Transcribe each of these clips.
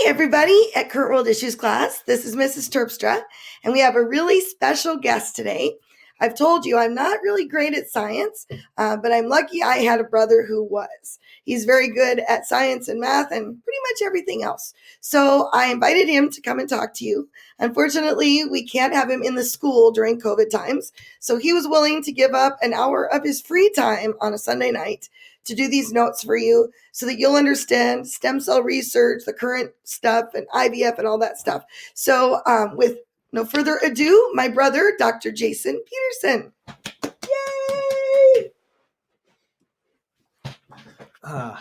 Hi, everybody at Current World Issues class. This is Mrs. Terpstra, and we have a really special guest today. I've told you I'm not really great at science, but I'm lucky I had a brother who was. He's very good at science and math and pretty much everything else. So I invited him to come and talk to you. Unfortunately, we can't have him in the school during COVID times, so he was willing to give up an hour of his free time on a Sunday night to do these notes for you so that you'll understand stem cell research, the current stuff, and IVF and all that stuff. So with no further ado, my brother, Dr. Jason Peterson. Yay! Hi,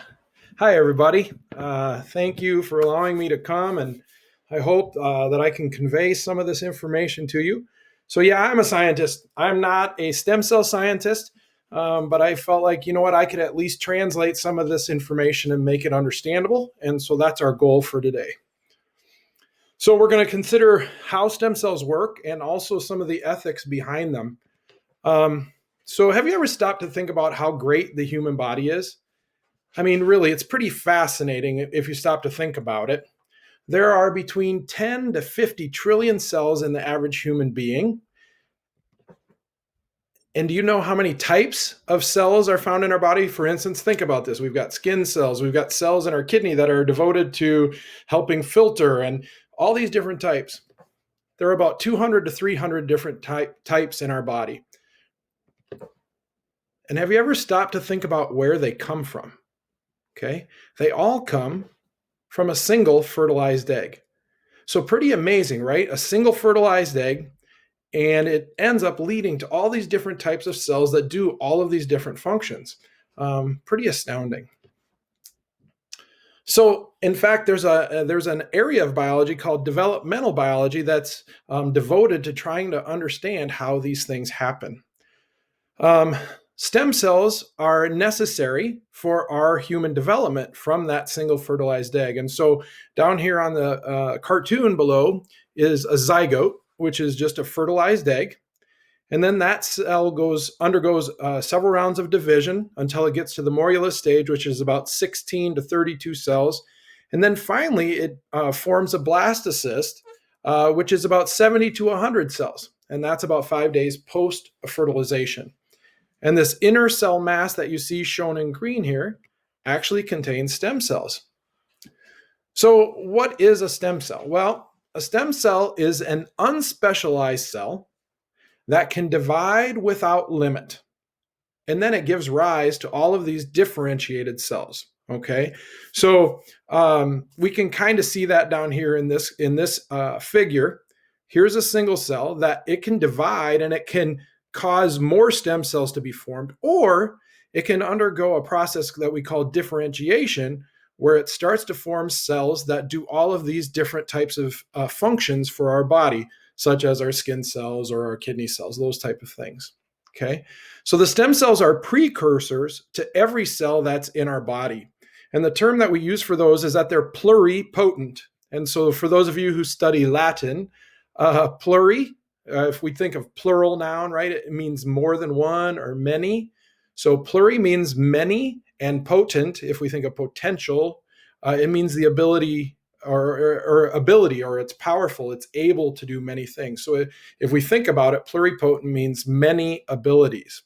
everybody. Thank you for allowing me to come, and I hope that I can convey some of this information to you. So yeah, I'm a scientist. I'm not a stem cell scientist, but I felt like, you know what, I could at least translate some of this information and make it understandable. And so that's our goal for today. So we're going to consider how stem cells work and also some of the ethics behind them. So have you ever stopped to think about how great the human body is? I mean, really, it's pretty fascinating if you stop to think about it. There are between 10 to 50 trillion cells in the average human being. And do you know how many types of cells are found in our body? For instance, think about this. We've got skin cells. We've got cells in our kidney that are devoted to helping filter and all these different types. There are about 200 to 300 different types in our body. And have you ever stopped to think about where they come from? Okay, they all come from a single fertilized egg. So pretty amazing, right? A single fertilized egg, and it ends up leading to all these different types of cells that do all of these different functions. Pretty astounding. So in fact, there's an area of biology called developmental biology that's devoted to trying to understand how these things happen. Stem cells are necessary for our human development from that single fertilized egg. And so down here on the cartoon below is a zygote, which is just a fertilized egg. And then that cell undergoes several rounds of division until it gets to the morula stage, which is about 16 to 32 cells. And then finally, it forms a blastocyst, which is about 70 to 100 cells. And that's about 5 days post-fertilization. And this inner cell mass that you see shown in green here actually contains stem cells. So what is a stem cell? Well, a stem cell is an unspecialized cell that can divide without limit. And then it gives rise to all of these differentiated cells. Okay, so we can kind of see that down here in this figure. Here's a single cell that it can divide and it can cause more stem cells to be formed, or it can undergo a process that we call differentiation, where it starts to form cells that do all of these different types of functions for our body, such as our skin cells or our kidney cells, those type of things. Okay, so the stem cells are precursors to every cell that's in our body. And the term that we use for those is that they're pluripotent. And so for those of you who study Latin, if we think of plural noun, right, it means more than one or many. So pluri means many, and potent, if we think of potential, it means the ability or it's powerful, it's able to do many things. So if we think about it, pluripotent means many abilities.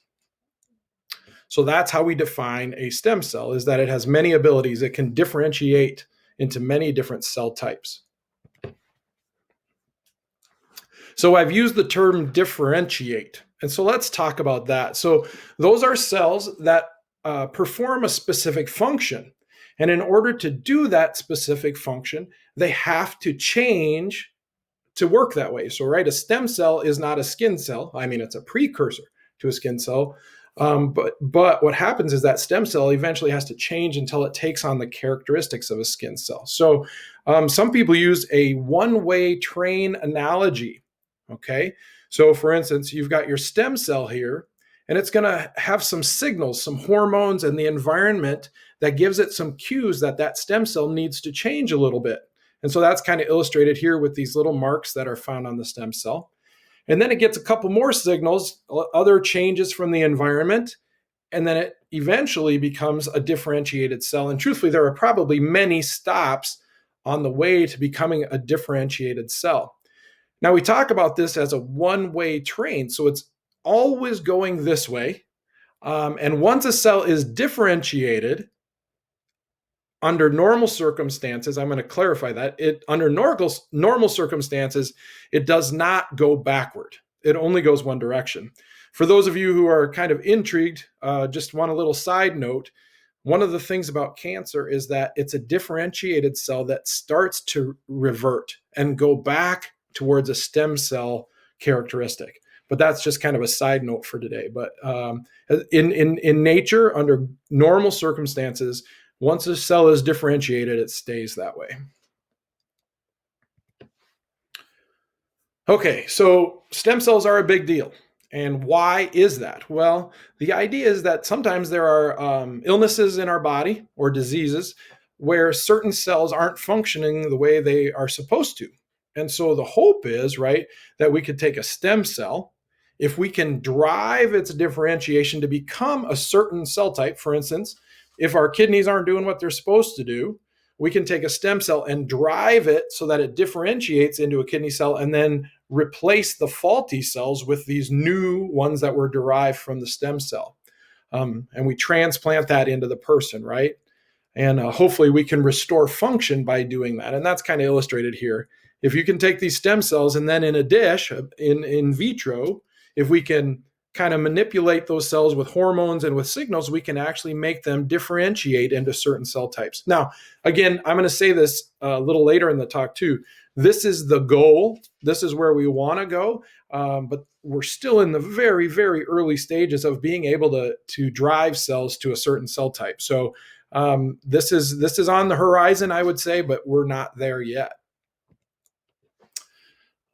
So that's how we define a stem cell, is that it has many abilities. It can differentiate into many different cell types. So I've used the term differentiate. And so let's talk about that. So those are cells that perform a specific function. And in order to do that specific function, they have to change to work that way. So, right, a stem cell is not a skin cell. I mean, it's a precursor to a skin cell. But what happens is that stem cell eventually has to change until it takes on the characteristics of a skin cell. So some people use a one-way train analogy. Okay, so for instance, you've got your stem cell here, and it's going to have some signals, some hormones and the environment that gives it some cues that stem cell needs to change a little bit. And so that's kind of illustrated here with these little marks that are found on the stem cell. And then it gets a couple more signals, other changes from the environment, and then it eventually becomes a differentiated cell. And truthfully, there are probably many stops on the way to becoming a differentiated cell. Now, we talk about this as a one-way train, so it's always going this way. And once a cell is differentiated, under normal circumstances, I'm going to clarify that, under normal circumstances, it does not go backward. It only goes one direction. For those of you who are kind of intrigued, just want a little side note. One of the things about cancer is that it's a differentiated cell that starts to revert and go back towards a stem cell characteristic. But that's just kind of a side note for today. But in nature, under normal circumstances, once a cell is differentiated, it stays that way. Okay, so stem cells are a big deal. And why is that? Well, the idea is that sometimes there are illnesses in our body or diseases where certain cells aren't functioning the way they are supposed to. And so the hope is, right, that we could take a stem cell, if we can drive its differentiation to become a certain cell type. For instance, if our kidneys aren't doing what they're supposed to do, we can take a stem cell and drive it so that it differentiates into a kidney cell and then replace the faulty cells with these new ones that were derived from the stem cell. And we transplant that into the person, right? And hopefully we can restore function by doing that. And that's kind of illustrated here. If you can take these stem cells and then in a dish, in vitro, if we can kind of manipulate those cells with hormones and with signals, we can actually make them differentiate into certain cell types. Now, again, I'm going to say this a little later in the talk too. This is the goal. This is where we want to go. But we're still in the very, very early stages of being able to drive cells to a certain cell type. So this is on the horizon, I would say, but we're not there yet.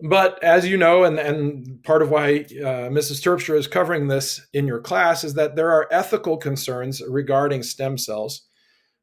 But as you know, and part of why Mrs. Terpstra is covering this in your class is that there are ethical concerns regarding stem cells.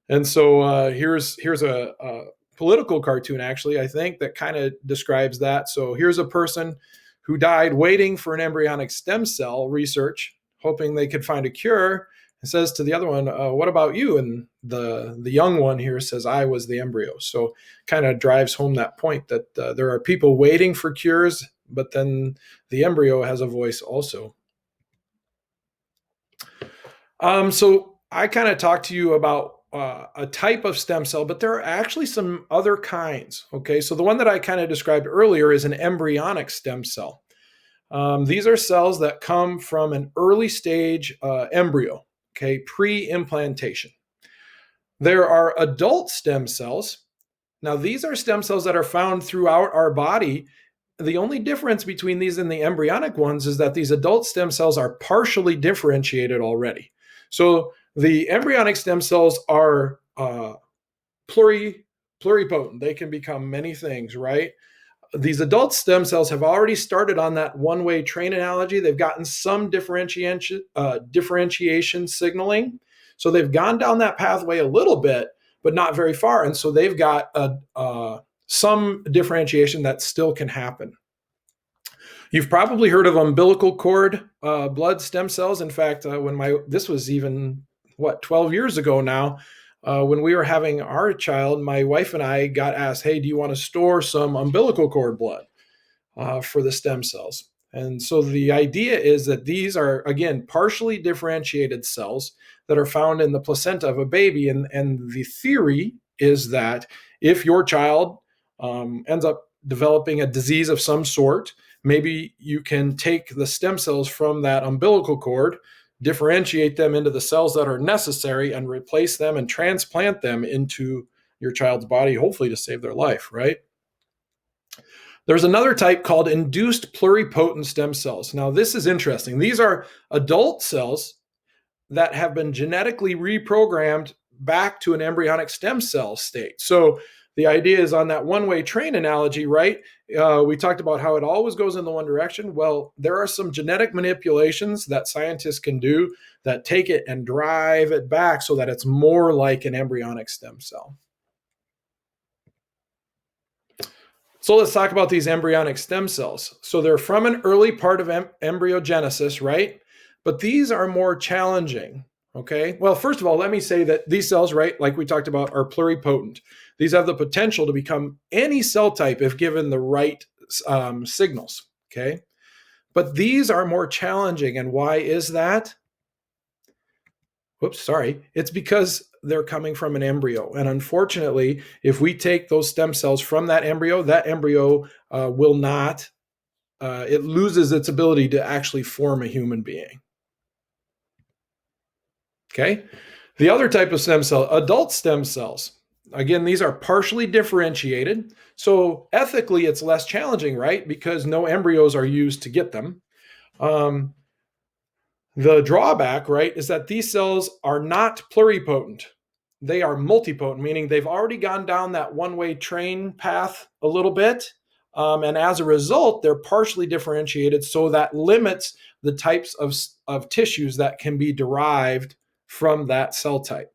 And so here's a political cartoon, actually, I think, that kind of describes that. So here's a person who died waiting for an embryonic stem cell research, hoping they could find a cure. It says to the other one, what about you? And the young one here says, I was the embryo. So kind of drives home that point that there are people waiting for cures, but then the embryo has a voice also. So I kind of talked to you about a type of stem cell, but there are actually some other kinds. Okay, so the one that I kind of described earlier is an embryonic stem cell. These are cells that come from an early stage embryo. Okay, pre-implantation. There are adult stem cells. Now, these are stem cells that are found throughout our body. The only difference between these and the embryonic ones is that these adult stem cells are partially differentiated already. So the embryonic stem cells are pluripotent. They can become many things, right? These adult stem cells have already started on that one-way train analogy. They've gotten some differentiation signaling. So they've gone down that pathway a little bit, but not very far. And so they've got some differentiation that still can happen. You've probably heard of umbilical cord blood stem cells. In fact, this was even, 12 years ago now, when we were having our child, my wife and I got asked, hey, do you want to store some umbilical cord blood for the stem cells? And so the idea is that these are, again, partially differentiated cells that are found in the placenta of a baby. And the theory is that if your child ends up developing a disease of some sort, maybe you can take the stem cells from that umbilical cord, differentiate them into the cells that are necessary, and replace them and transplant them into your child's body, hopefully to save their life, right? There's another type called induced pluripotent stem cells. Now, this is interesting. These are adult cells that have been genetically reprogrammed back to an embryonic stem cell state. So the idea is on that one-way train analogy, right? We talked about how it always goes in the one direction. Well, there are some genetic manipulations that scientists can do that take it and drive it back so that it's more like an embryonic stem cell. So let's talk about these embryonic stem cells. So they're from an early part of embryogenesis, right? But these are more challenging. Okay. Well, first of all, let me say that these cells, right, like we talked about, are pluripotent. These have the potential to become any cell type if given the right signals. Okay. But these are more challenging. And why is that? Whoops, sorry. It's because they're coming from an embryo. And unfortunately, if we take those stem cells from that embryo will not, it loses its ability to actually form a human being. Okay. The other type of stem cell, adult stem cells. Again, these are partially differentiated. So ethically, it's less challenging, right? Because no embryos are used to get them. The drawback, right, is that these cells are not pluripotent. They are multipotent, meaning they've already gone down that one-way train path a little bit. And as a result, they're partially differentiated. So that limits the types of tissues that can be derived from that cell type.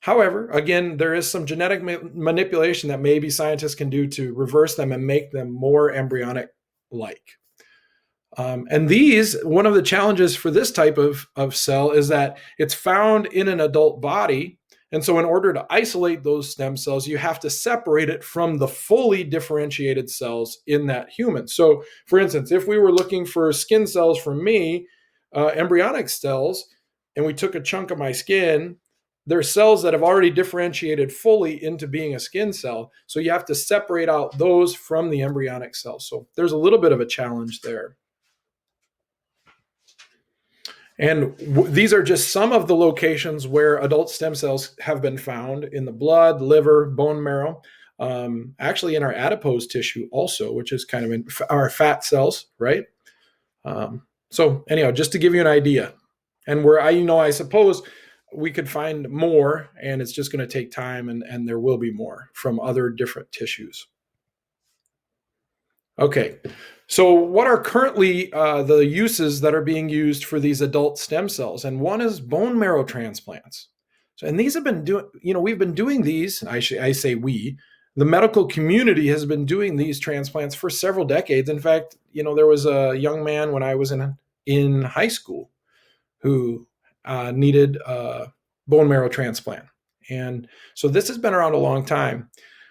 However, again, there is some genetic manipulation that maybe scientists can do to reverse them and make them more embryonic-like. And one of the challenges for this type of cell is that it's found in an adult body. And so in order to isolate those stem cells, you have to separate it from the fully differentiated cells in that human. So for instance, if we were looking for skin cells from me, embryonic cells, and we took a chunk of my skin, there's cells that have already differentiated fully into being a skin cell. So you have to separate out those from the embryonic cells. So there's a little bit of a challenge there. And these are just some of the locations where adult stem cells have been found in the blood, liver, bone marrow, actually in our adipose tissue also, which is kind of in our fat cells, right? So anyhow, just to give you an idea, and where I suppose we could find more, and it's just going to take time, and there will be more from other different tissues. Okay, so what are currently the uses that are being used for these adult stem cells? And one is bone marrow transplants. So, and these have been we've been doing these, I say we, the medical community has been doing these transplants for several decades. In fact, there was a young man when I was in high school who needed a bone marrow transplant. And so this has been around a long time.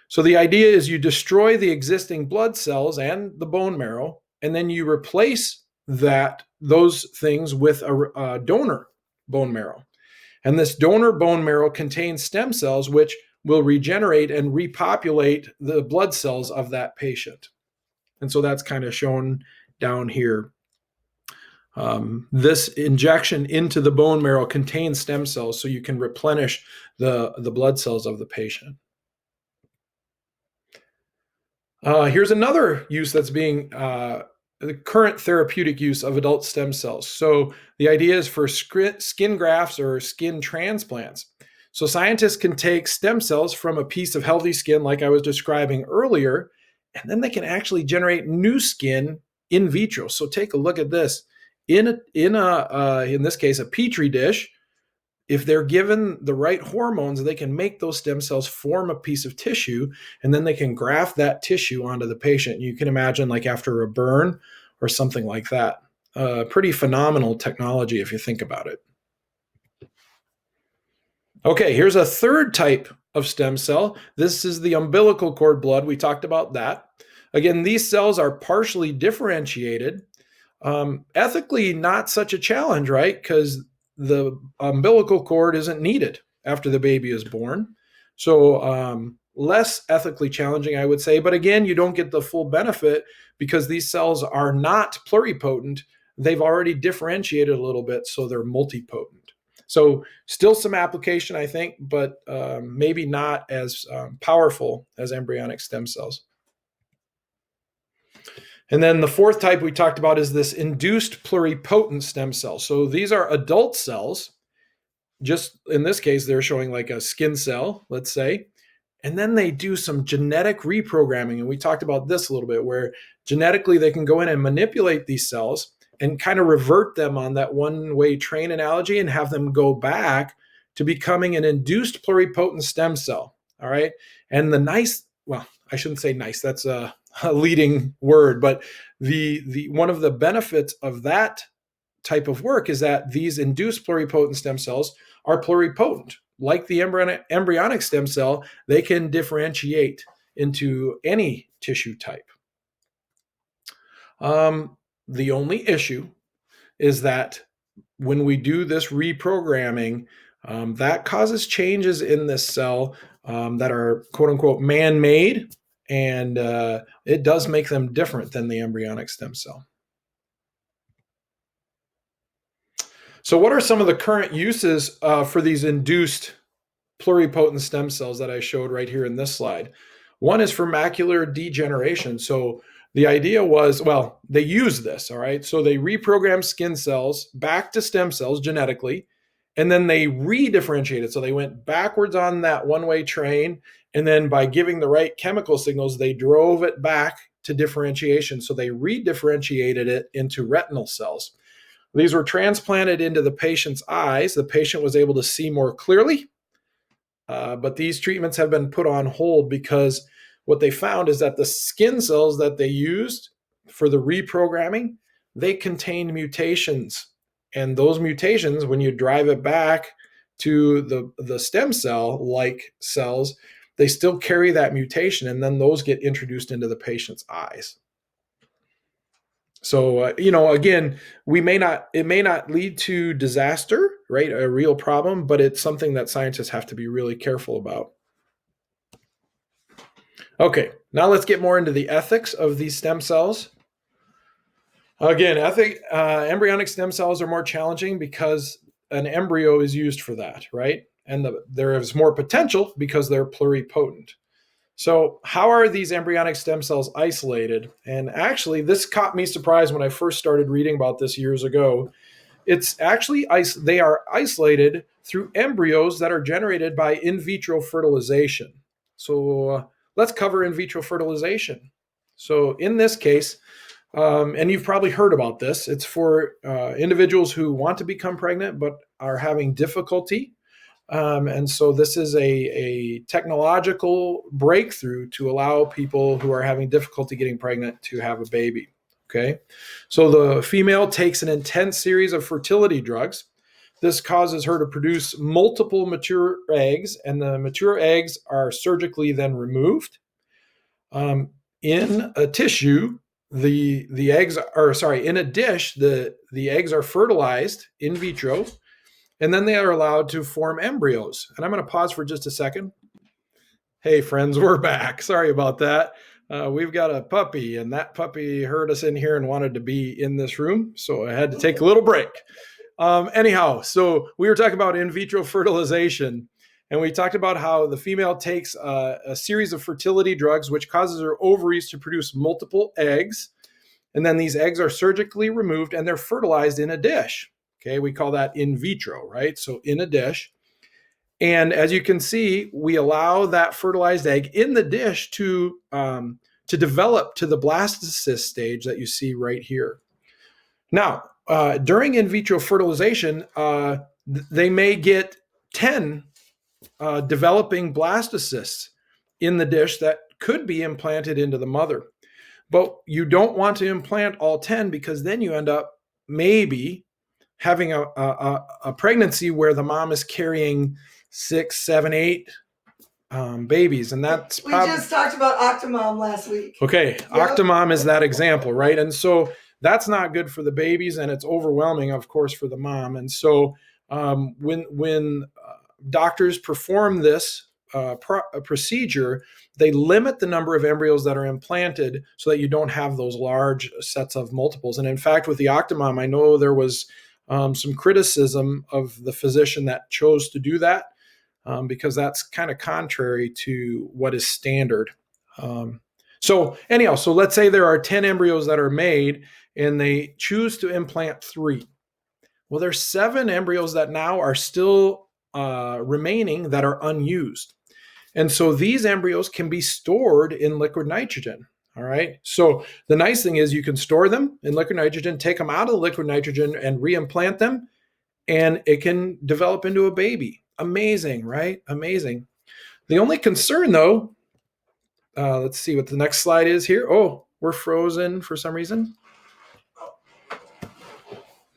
So the idea is you destroy the existing blood cells and the bone marrow, and then you replace those things with a donor bone marrow. And this donor bone marrow contains stem cells which will regenerate and repopulate the blood cells of that patient. And so that's kind of shown down here. This injection into the bone marrow contains stem cells so you can replenish the blood cells of the patient. Here's another use that's being the current therapeutic use of adult stem cells. So the idea is for skin grafts or skin transplants. So scientists can take stem cells from a piece of healthy skin, like I was describing earlier, and then they can actually generate new skin in vitro. So take a look at this. In this case, a petri dish, if they're given the right hormones, they can make those stem cells form a piece of tissue, and then they can graft that tissue onto the patient. You can imagine like after a burn or something like that. Pretty phenomenal technology if you think about it. Okay, here's a third type of stem cell. This is the umbilical cord blood. We talked about that. Again, these cells are partially differentiated. Ethically, not such a challenge, right? Because the umbilical cord isn't needed after the baby is born. So less ethically challenging, I would say. But again, you don't get the full benefit because these cells are not pluripotent. They've already differentiated a little bit, so they're multipotent. So still some application, I think, but maybe not as powerful as embryonic stem cells. And then the fourth type we talked about is this induced pluripotent stem cell. So these are adult cells. Just in this case, they're showing like a skin cell, let's say. And then they do some genetic reprogramming. And we talked about this a little bit, where genetically they can go in and manipulate these cells and kind of revert them on that one-way train analogy and have them go back to becoming an induced pluripotent stem cell. All right. And I shouldn't say nice. That's a leading word, but the one of the benefits of that type of work is that these induced pluripotent stem cells are pluripotent. Like the embryonic stem cell, they can differentiate into any tissue type. The only issue is that when we do this reprogramming, that causes changes in this cell that are quote unquote man-made, and it does make them different than the embryonic stem cell. So what are some of the current uses for these induced pluripotent stem cells that I showed right here in this slide? One is for macular degeneration. So the idea was, well, they use this, all right? So they reprogram skin cells back to stem cells genetically, and then they redifferentiated. So they went backwards on that one-way train, and then by giving the right chemical signals, they drove it back to differentiation. So they redifferentiated it into retinal cells. These were transplanted into the patient's eyes. The patient was able to see more clearly, but these treatments have been put on hold because what they found is that the skin cells that they used for the reprogramming, they contained mutations. And those mutations, when you drive it back to the stem cell-like cells, they still carry that mutation, and then those get introduced into the patient's eyes. So, again, it may not lead to disaster, right? A real problem, but it's something that scientists have to be really careful about. Okay, now let's get more into the ethics of these stem cells. Again, embryonic stem cells are more challenging because an embryo is used for that, right? And there is more potential because they're pluripotent. So how are these embryonic stem cells isolated? And actually, this caught me surprised when I first started reading about this years ago. It's actually, they are isolated through embryos that are generated by in vitro fertilization. So let's cover in vitro fertilization. So in this case, and you've probably heard about this, it's for individuals who want to become pregnant but are having difficulty. And so this is a technological breakthrough to allow people who are having difficulty getting pregnant to have a baby. Okay, so the female takes an intense series of fertility drugs. This causes her to produce multiple mature eggs, and the mature eggs are surgically then removed. In a tissue, the eggs are, in a dish, the eggs are fertilized in vitro, and then they are allowed to form embryos. And I'm going to pause for just a second. Hey, friends, we're back. Sorry about that. We've got a puppy, and that puppy heard us in here and wanted to be in this room, so I had to take a little break. Anyhow, so we were talking about in vitro fertilization, and we talked about how the female takes a series of fertility drugs, which causes her ovaries to produce multiple eggs. And then these eggs are surgically removed and they're fertilized in a dish. Okay, we call that in vitro, right? So in a dish. And as you can see, we allow that fertilized egg in the dish to develop to the blastocyst stage that you see right here. Now, during in vitro fertilization, they may get 10 developing blastocysts in the dish that could be implanted into the mother. But you don't want to implant all 10 because then you end up maybe having a pregnancy where the mom is carrying 6, 7, 8 babies. And that's we just talked about Octomom last week. Okay, yep. Octomom is that example, right? And so that's not good for the babies, and it's overwhelming, of course, for the mom. And so when doctors perform this procedure, they limit the number of embryos that are implanted so that you don't have those large sets of multiples. And in fact, with the Octomom, I know there was some criticism of the physician that chose to do that because that's kind of contrary to what is standard. So let's say there are 10 embryos that are made and they choose to implant 3. Well, there's 7 embryos that now are still remaining that are unused. And so these embryos can be stored in liquid nitrogen. All right. So the nice thing is you can store them in liquid nitrogen, take them out of the liquid nitrogen and reimplant them, and it can develop into a baby. Amazing, right? Amazing. The only concern, though, let's see what the next slide is here. Oh, we're frozen for some reason.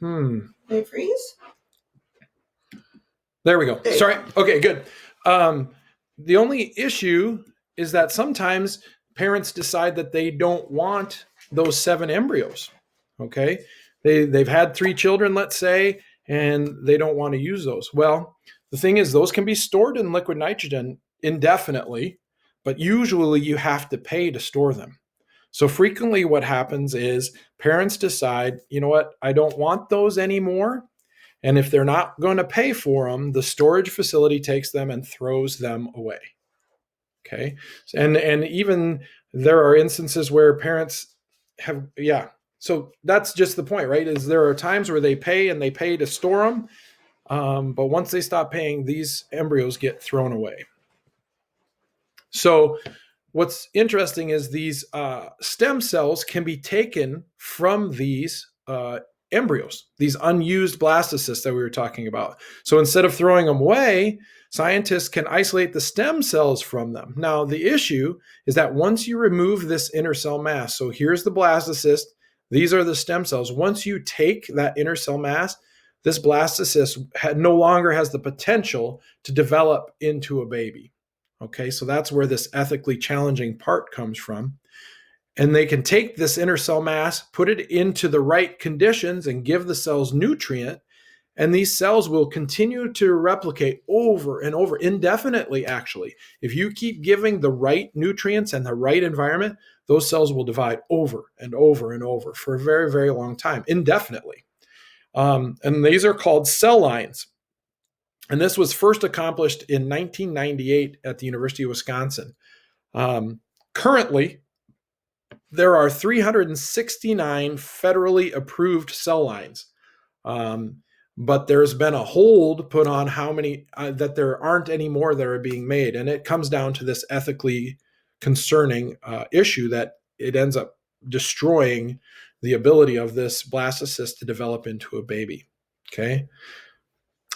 They freeze? There we go. There you Sorry. go. Okay, good. The only issue is that sometimes parents decide that they don't want those 7 embryos. Okay. They've had 3 children, let's say, and they don't want to use those. Well, the thing is, those can be stored in liquid nitrogen indefinitely, but usually you have to pay to store them. So frequently what happens is parents decide, you know what, I don't want those anymore. And if they're not going to pay for them, the storage facility takes them and throws them away. Okay. And even there are instances where parents have, yeah. So that's just the point, right? Is there are times where they pay and they pay to store them. But once they stop paying, these embryos get thrown away. So what's interesting is these stem cells can be taken from these embryos, these unused blastocysts that we were talking about. So instead of throwing them away, scientists can isolate the stem cells from them. Now, the issue is that once you remove this inner cell mass, so here's the blastocyst, these are the stem cells. Once you take that inner cell mass, this blastocyst no longer has the potential to develop into a baby. Okay, so that's where this ethically challenging part comes from. And they can take this inner cell mass, put it into the right conditions, and give the cells nutrient. And these cells will continue to replicate over and over indefinitely, actually. If you keep giving the right nutrients and the right environment, those cells will divide over and over and over for a very, very long time, indefinitely. And these are called cell lines. And this was first accomplished in 1998 at the University of Wisconsin. Currently, there are 369 federally approved cell lines. But there's been a hold put on how many, that there aren't any more that are being made. And it comes down to this ethically concerning issue that it ends up destroying the ability of this blastocyst to develop into a baby. Okay.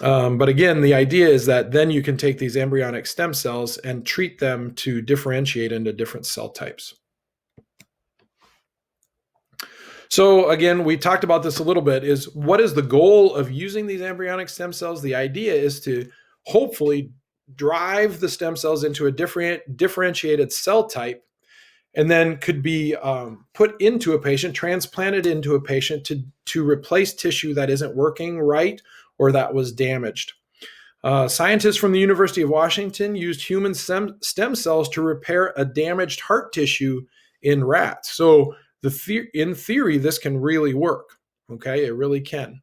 But again, the idea is that then you can take these embryonic stem cells and treat them to differentiate into different cell types. So again, we talked about this a little bit, is what is the goal of using these embryonic stem cells? The idea is to hopefully drive the stem cells into a differentiated cell type, and then could be put into a patient, transplanted into a patient to replace tissue that isn't working right or that was damaged. Scientists from the University of Washington used human stem cells to repair a damaged heart tissue in rats. So in theory, this can really work. Okay, it really can.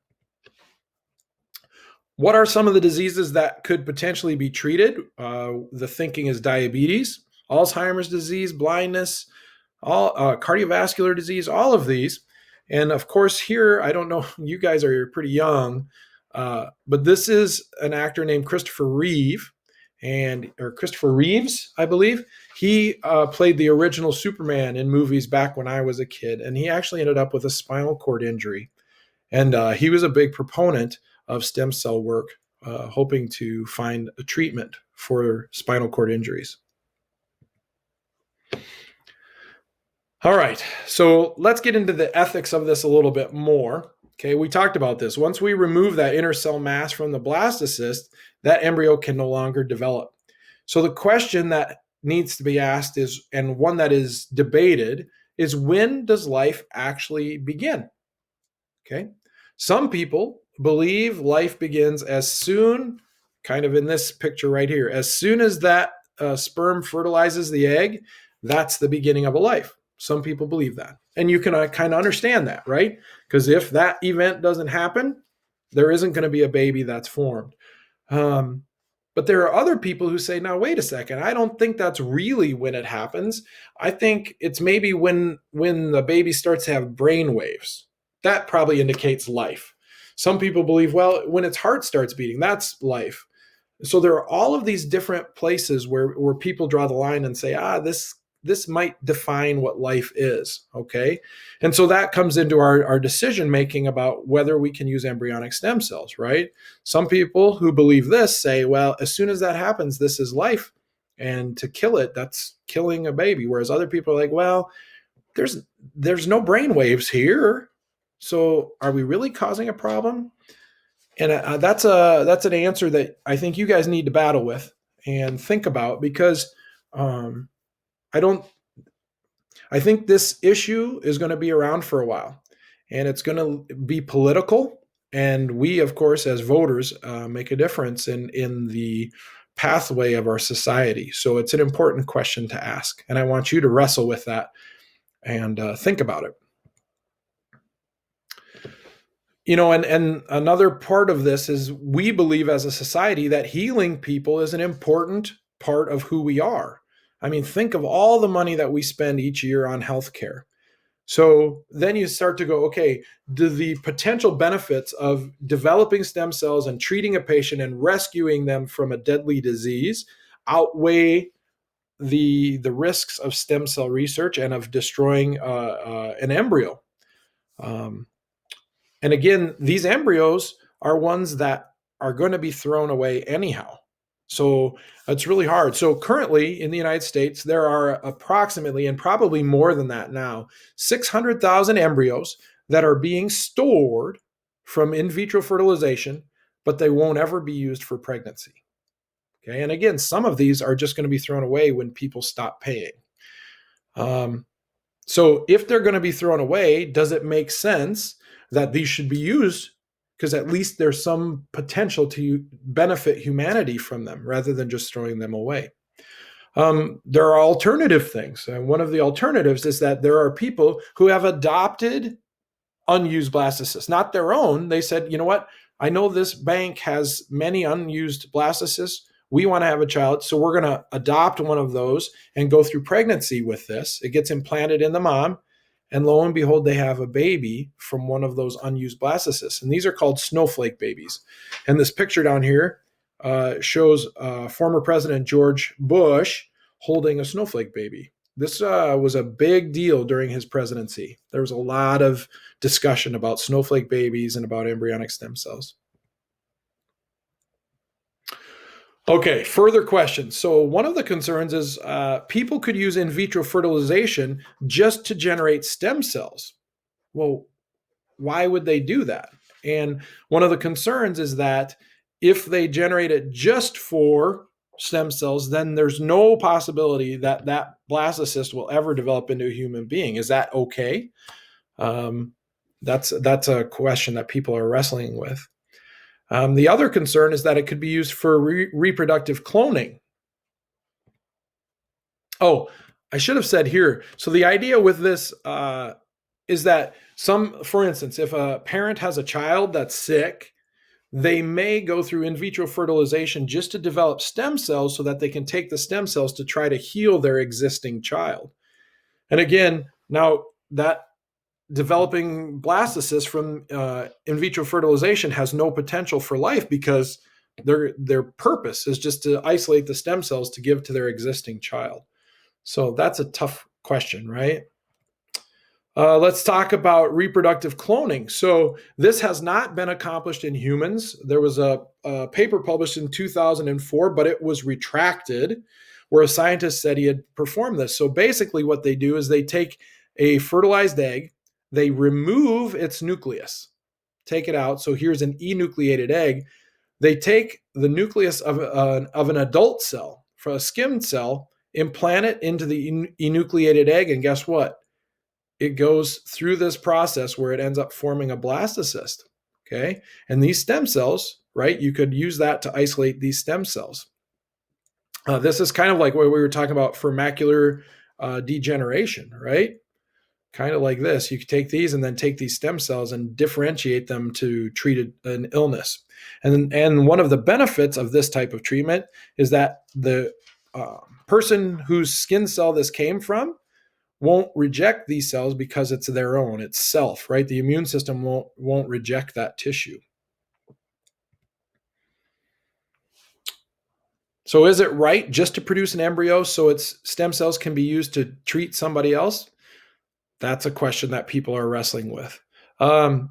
What are some of the diseases that could potentially be treated? The thinking is diabetes, Alzheimer's disease, blindness, all cardiovascular disease, all of these. And of course, here, I don't know, you guys are pretty young, but this is an actor named Christopher Reeves, I believe. He played the original Superman in movies back when I was a kid, and he actually ended up with a spinal cord injury. And he was a big proponent of stem cell work, hoping to find a treatment for spinal cord injuries. All right, so let's get into the ethics of this a little bit more. Okay, we talked about this. Once we remove that inner cell mass from the blastocyst, that embryo can no longer develop. So the question that needs to be asked is, and one that is debated, is when does life actually begin? Okay, some people believe life begins as soon, kind of in this picture right here, as soon as that sperm fertilizes the egg, that's the beginning of a life. Some people believe that. And you can kind of understand that, right? Because if that event doesn't happen, there isn't going to be a baby that's formed. But there are other people who say, now, wait a second, I don't think that's really when it happens. I think it's maybe when the baby starts to have brain waves. That probably indicates life. Some people believe, well, when its heart starts beating, that's life. So there are all of these different places where people draw the line and say, this might define what life is, okay? And so that comes into our decision-making about whether we can use embryonic stem cells, right? Some people who believe this say, well, as soon as that happens, this is life. And to kill it, that's killing a baby. Whereas other people are like, well, there's no brain waves here. So are we really causing a problem? And that's an answer that I think you guys need to battle with and think about, because um, I don't I think this issue is going to be around for a while, and it's going to be political. And we, of course, as voters, make a difference in the pathway of our society. So it's an important question to ask, and I want you to wrestle with that and think about it. And another part of this is we believe as a society that healing people is an important part of who we are. I mean, think of all the money that we spend each year on healthcare. So then you start to go, okay, do the potential benefits of developing stem cells and treating a patient and rescuing them from a deadly disease outweigh the risks of stem cell research and of destroying an embryo? Um, and again, these embryos are ones that are going to be thrown away anyhow. So it's really hard. So currently in the United States, there are approximately, and probably more than that now, 600,000 embryos that are being stored from in vitro fertilization, but they won't ever be used for pregnancy. Okay. And again, some of these are just going to be thrown away when people stop paying. So if they're going to be thrown away, does it make sense that these should be used? Because at least there's some potential to benefit humanity from them rather than just throwing them away. There are alternative things. And one of the alternatives is that there are people who have adopted unused blastocysts, not their own. They said, you know what? I know this bank has many unused blastocysts. We want to have a child, so we're going to adopt one of those and go through pregnancy with this. It gets implanted in the mom, and lo and behold, they have a baby from one of those unused blastocysts. And these are called snowflake babies. And this picture down here shows former President George Bush holding a snowflake baby. This was a big deal during his presidency. There was a lot of discussion about snowflake babies and about embryonic stem cells. Okay, further questions. So one of the concerns is people could use in vitro fertilization just to generate stem cells. Well, why would they do that? And one of the concerns is that if they generate it just for stem cells, then there's no possibility that that blastocyst will ever develop into a human being. Is that okay? That's a question that people are wrestling with. The other concern is that it could be used for reproductive cloning. Oh, I should have said here. So the idea with this is that for instance, if a parent has a child that's sick, they may go through in vitro fertilization just to develop stem cells so that they can take the stem cells to try to heal their existing child. And again, now that developing blastocysts from in vitro fertilization has no potential for life because their purpose is just to isolate the stem cells to give to their existing child. So that's a tough question, right? Let's talk about reproductive cloning. So this has not been accomplished in humans. There was a paper published in 2004, but it was retracted where a scientist said he had performed this. So basically what they do is they take a fertilized egg, they remove its nucleus, take it out. So here's an enucleated egg. They take the nucleus of an adult cell, for a skimmed cell, implant it into the enucleated egg, and guess what? It goes through this process where it ends up forming a blastocyst, okay? And these stem cells, right, you could use that to isolate these stem cells. This is kind of like what we were talking about for macular degeneration, right? Kind of like this. You could take these and then take these stem cells and differentiate them to treat an illness. And one of the benefits of this type of treatment is that the person whose skin cell this came from won't reject these cells because it's their own, it's self, right? The immune system won't reject that tissue. So is it right just to produce an embryo so its stem cells can be used to treat somebody else? That's a question that people are wrestling with. And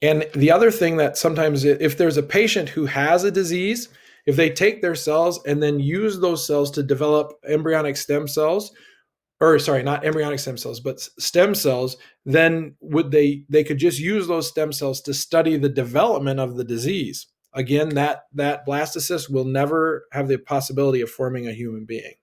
the other thing that sometimes, if there's a patient who has a disease, if they take their cells and then use those cells to develop embryonic stem cells, or sorry, not embryonic stem cells, but stem cells, then would they could just use those stem cells to study the development of the disease. Again, that blastocyst will never have the possibility of forming a human being.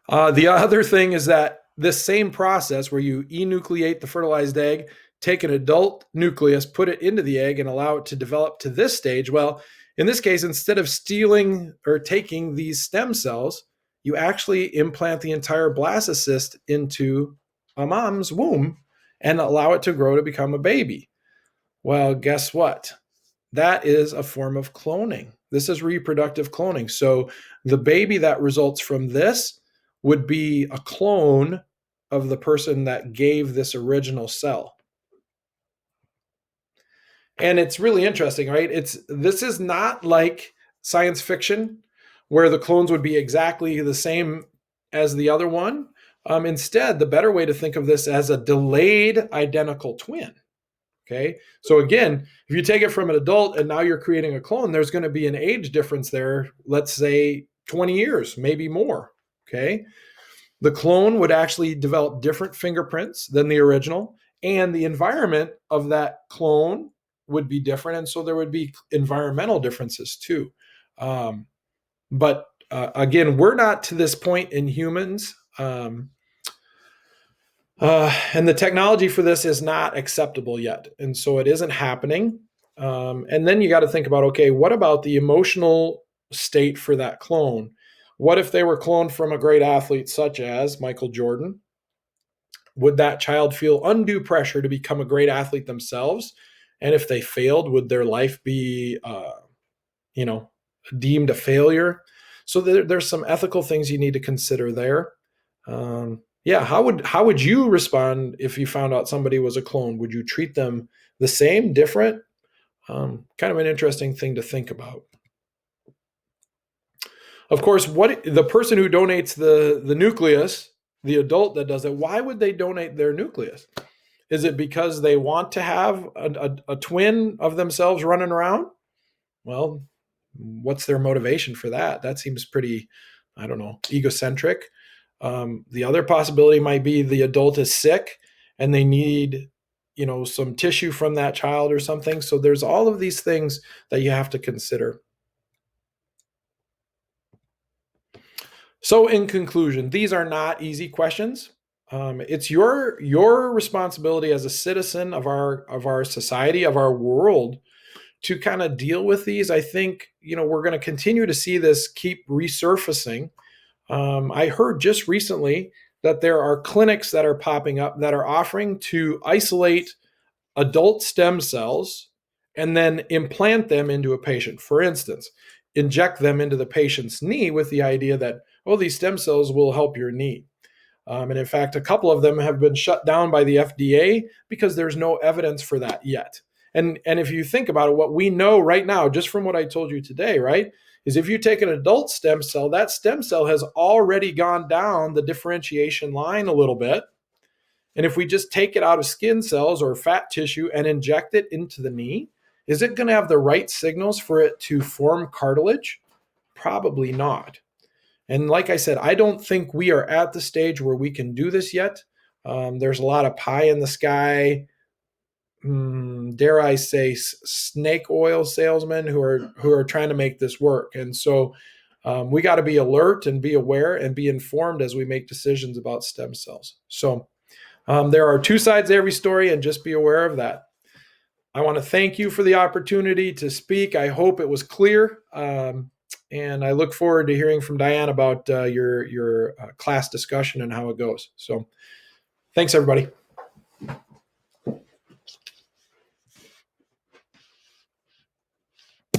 The other thing is that this same process where you enucleate the fertilized egg, take an adult nucleus, put it into the egg, and allow it to develop to this stage. Well, in this case, instead of stealing or taking these stem cells, you actually implant the entire blastocyst into a mom's womb and allow it to grow to become a baby. Well, guess what? That is a form of cloning. This is reproductive cloning. So the baby that results from this would be a clone of the person that gave this original cell. And it's really interesting, right? This is not like science fiction where the clones would be exactly the same as the other one. Instead, the better way to think of this as a delayed identical twin. Okay. So again, if you take it from an adult and now you're creating a clone, there's going to be an age difference there. Let's say 20 years, maybe more. Okay. The clone would actually develop different fingerprints than the original, and the environment of that clone would be different. And so there would be environmental differences too. But again, we're not to this point in humans. And the technology for this is not acceptable yet. And so it isn't happening. And then you got to think about, okay, what about the emotional state for that clone? What if they were cloned from a great athlete such as Michael Jordan? Would that child feel undue pressure to become a great athlete themselves? And if they failed, would their life be, deemed a failure? So there's some ethical things you need to consider there. How would you respond if you found out somebody was a clone? Would you treat them the same, different? Kind of an interesting thing to think about. Of course, what the person who donates the nucleus, the adult that does it, why would they donate their nucleus? Is it because they want to have a twin of themselves running around? Well, what's their motivation for that? That seems pretty, I don't know, egocentric. The other possibility might be the adult is sick and they need, some tissue from that child or something. So there's all of these things that you have to consider. So in conclusion, these are not easy questions. It's your responsibility as a citizen of our society, of our world, to kind of deal with these. I think, we're going to continue to see this keep resurfacing. I heard just recently that there are clinics that are popping up that are offering to isolate adult stem cells and then implant them into a patient. For instance, inject them into the patient's knee with the idea that, these stem cells will help your knee. And in fact, a couple of them have been shut down by the FDA because there's no evidence for that yet. And if you think about it, what we know right now, just from what I told you today, right, is if you take an adult stem cell, that stem cell has already gone down the differentiation line a little bit. And if we just take it out of skin cells or fat tissue and inject it into the knee, is it going to have the right signals for it to form cartilage? Probably not. And like I said, I don't think we are at the stage where we can do this yet. There's a lot of pie in the sky, dare I say, snake oil salesmen who are trying to make this work. And so we got to be alert and be aware and be informed as we make decisions about stem cells. So there are two sides to every story, and just be aware of that. I want to thank you for the opportunity to speak. I hope it was clear. And I look forward to hearing from Diane about your class discussion and how it goes. So thanks, everybody.